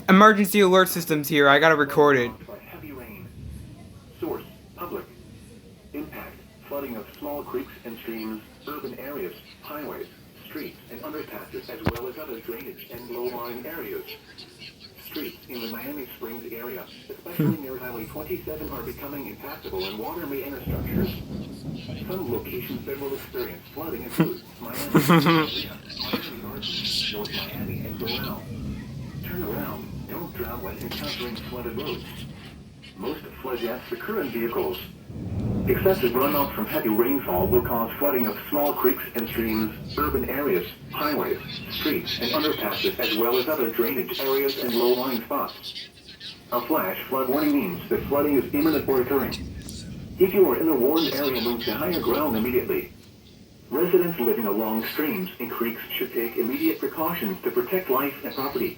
Emergency alert system's here. I gotta record it. Heavy rain. Source: public. Impact: flooding of small creeks and streams, urban areas, highways, streets, and underpasses, as well as other drainage and low-lying areas. Streets in the Miami Springs area, especially near Highway 27, are becoming impassable and water may enter structures. Some locations that will experience flooding include Miami Gardens, North Miami, and Doral. Turn around. Don't drown when encountering flooded roads. Most flood deaths occur in vehicles. Excessive runoff from heavy rainfall will cause flooding of small creeks and streams, urban areas, highways, streets, and underpasses, as well as other drainage areas and low-lying spots. A flash flood warning means that flooding is imminent or occurring. If you are in a warned area, move to higher ground immediately. Residents living along streams and creeks should take immediate precautions to protect life and property.